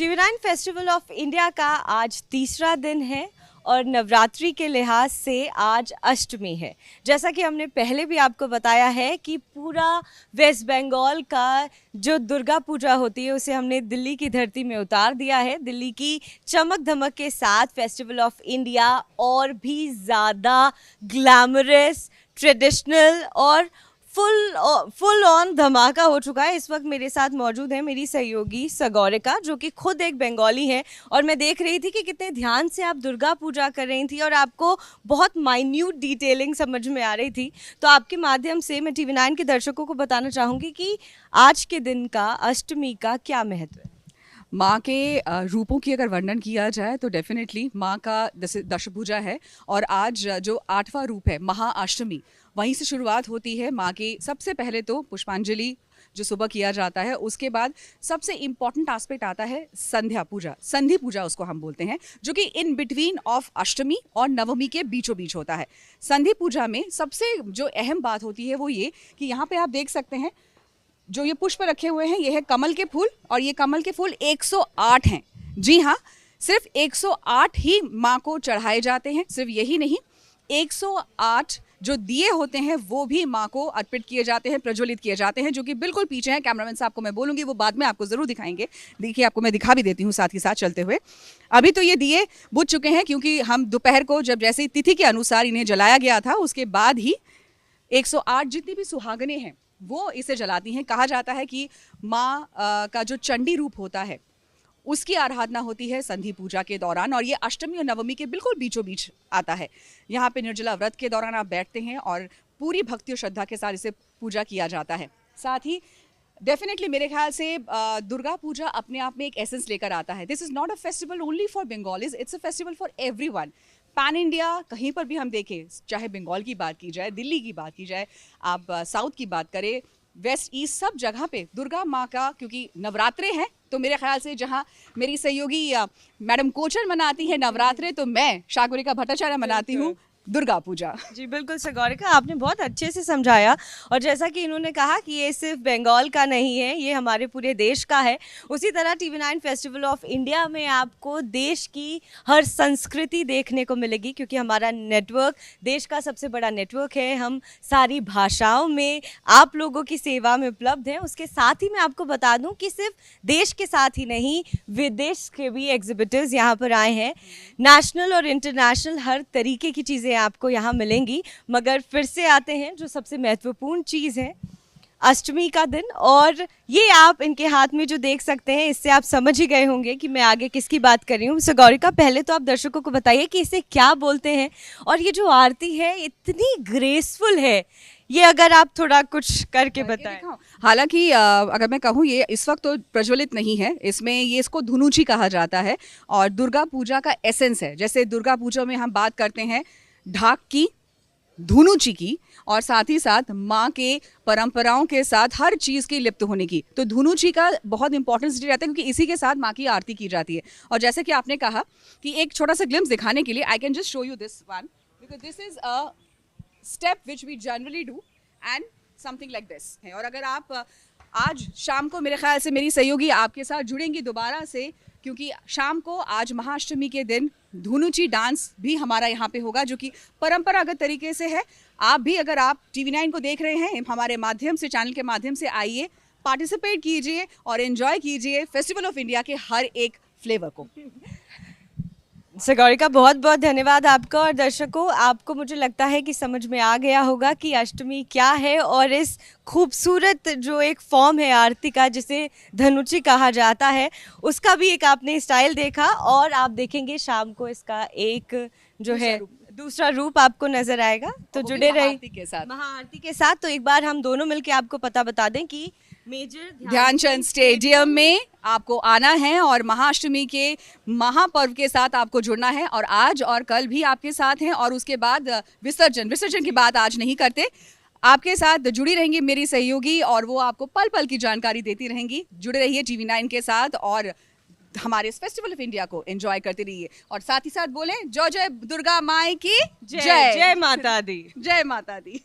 TV9 festival of India का आज तीसरा दिन है और नवरात्रि के लिहाज से आज अष्टमी है। जैसा कि हमने पहले भी आपको बताया है कि पूरा वेस्ट बंगाल का जो दुर्गा पूजा होती है उसे हमने दिल्ली की धरती में उतार दिया है। दिल्ली की चमक धमक के साथ फेस्टिवल ऑफ इंडिया और भी ज़्यादा ग्लैमरस, ट्रेडिशनल और फुल ऑन धमाका हो चुका है। इस वक्त मेरे साथ मौजूद है मेरी सहयोगी सगौरिका, जो कि खुद एक बंगाली है, और मैं देख रही थी कि कितने ध्यान से आप दुर्गा पूजा कर रही थी और आपको बहुत माइन्यूट डिटेलिंग समझ में आ रही थी। तो आपके माध्यम से मैं टीवी9 के दर्शकों को बताना चाहूँगी कि आज के दिन का, अष्टमी का क्या महत्व है। माँ के रूपों की अगर वर्णन किया जाए तो डेफिनेटली माँ का दश पूजा है, और आज जो 8वां रूप है महाअष्टमी, वहीं से शुरुआत होती है माँ की। सबसे पहले तो पुष्पांजलि जो सुबह किया जाता है, उसके बाद सबसे इम्पॉर्टेंट एस्पेक्ट आता है संध्या पूजा, संधि पूजा उसको हम बोलते हैं, जो कि इन बिटवीन ऑफ अष्टमी और नवमी के बीचों बीच होता है। संधि पूजा में सबसे जो अहम बात होती है वो ये कि यहाँ पे आप देख सकते हैं जो ये पुष्प रखे हुए हैं, ये है कमल के फूल, और ये कमल के फूल 108 हैं। जी हाँ, सिर्फ 108 ही माँ को चढ़ाए जाते हैं। सिर्फ यही नहीं, 108 जो दिए होते हैं वो भी माँ को अर्पित किए जाते हैं, प्रज्वलित किए जाते हैं, जो कि बिल्कुल पीछे हैं। कैमरामैन साहब को मैं बोलूँगी, वो बाद में आपको ज़रूर दिखाएंगे। देखिए, आपको मैं दिखा भी देती हूँ साथ ही साथ चलते हुए। अभी तो ये दिए बुझ चुके हैं, क्योंकि हम दोपहर को जब जैसे तिथि के अनुसार इन्हें जलाया गया था, उसके बाद ही 108 जितनी भी सुहागनें हैं वो इसे जलाती हैं। कहा जाता है कि माँ का जो चंडी रूप होता है उसकी आराधना होती है संधि पूजा के दौरान, और ये अष्टमी और नवमी के बिल्कुल बीचों बीच आता है। यहाँ पे निर्जला व्रत के दौरान आप बैठते हैं और पूरी भक्ति और श्रद्धा के साथ इसे पूजा किया जाता है। साथ ही डेफिनेटली मेरे ख्याल से दुर्गा पूजा अपने आप में एक एसेंस लेकर आता है। This is not a festival only for Bengalis, it's a festival for everyone. Pan India कहीं पर भी हम देखें, चाहे बंगाल की बात की जाए, दिल्ली की बात की जाए, आप साउथ की बात करें, वेस्ट ईस्ट, सब जगह पे दुर्गा माँ का, क्योंकि नवरात्रे हैं, तो मेरे ख्याल से जहाँ मेरी सहयोगी मैडम कोचर मनाती है नवरात्रे, तो मैं सागरिका भट्टाचार्य मनाती हूँ दुर्गा पूजा। जी बिल्कुल सगौरिका, आपने बहुत अच्छे से समझाया। और जैसा कि इन्होंने कहा कि ये सिर्फ बंगाल का नहीं है, ये हमारे पूरे देश का है। उसी तरह टीवी9 फेस्टिवल ऑफ इंडिया में आपको देश की हर संस्कृति देखने को मिलेगी, क्योंकि हमारा नेटवर्क देश का सबसे बड़ा नेटवर्क है। हम सारी भाषाओं में आप लोगों की सेवा में उपलब्ध हैं। उसके साथ ही मैं आपको बता दूं कि सिर्फ देश के साथ ही नहीं, विदेश के भी एग्जिबिटर्स यहाँ पर आए हैं। नेशनल और इंटरनेशनल हर तरीके की चीज़ें आपको यहाँ मिलेंगी। मगर फिर से आते हैं जो सबसे महत्वपूर्ण चीज़ है, अष्टमी का दिन। और ये आप इनके हाथ में जो देख सकते हैं, इससे आप समझ ही गए होंगे कि मैं आगे किसकी बात कर रही हूँ। सगौरिका, पहले तो आप दर्शकों को बताइए कि इसे क्या बोलते हैं, और ये जो आरती है इतनी ग्रेसफुल है, ये अगर आप थोड़ा कुछ करके बताएं। हालांकि अगर मैं कहूँ, ये इस वक्त तो प्रज्वलित नहीं है, इसमें ये इसको धुनुची कहा जाता है, और दुर्गा पूजा का एसेंस है। जैसे दुर्गा पूजा में हम बात करते हैं ढाक की, धुनुची की, और साथ ही साथ माँ के परंपराओं के साथ हर चीज़ की लिप्त होने की, तो धुनुची का बहुत इंपॉर्टेंस दिया जाता है, क्योंकि इसी के साथ माँ की आरती की जाती है। और जैसे कि आपने कहा कि एक छोटा सा ग्लिम्स दिखाने के लिए, I can just show you this one, because this is a step which we generally do and something like this है। और अगर आप आज शाम को, मेरे ख्याल से मेरी सहयोगी आपके साथ जुड़ेंगी दोबारा से, क्योंकि शाम को आज महाअष्टमी के दिन धुनुची डांस भी हमारा यहाँ पे होगा, जो कि परंपरागत तरीके से है। आप भी, अगर आप टीवी9 को देख रहे हैं, हमारे माध्यम से, चैनल के माध्यम से आइए, पार्टिसिपेट कीजिए और एंजॉय कीजिए फेस्टिवल ऑफ इंडिया के हर एक फ्लेवर को। सगौरिका, बहुत बहुत धन्यवाद आपका। और दर्शकों, आपको मुझे लगता है कि समझ में आ गया होगा कि अष्टमी क्या है, और इस खूबसूरत जो एक फॉर्म है आरती का, जिसे धनुची कहा जाता है, उसका भी एक आपने स्टाइल देखा। और आप देखेंगे शाम को इसका एक जो है दूसरा रूप आपको नजर आएगा। तो जुड़े रहिए महाआरती के साथ। तो एक बार हम दोनों मिलकर आपको पता बता दें कि मेजर ध्यानचंद स्टेडियम में आपको आना है और महाअष्टमी के महापर्व के साथ आपको जुड़ना है। और आज और कल भी आपके साथ हैं, और उसके बाद विसर्जन की बात आज नहीं करते। आपके साथ जुड़ी रहेंगी मेरी सहयोगी, और वो आपको पल पल की जानकारी देती रहेंगी। जुड़े रहिए टीवी9 के साथ, और हमारे इस फेस्टिवल ऑफ इंडिया को एंजॉय करते रहिए। और साथ ही साथ बोलें, जय जय दुर्गा माई की जय, जय माता दी, जय माता दी।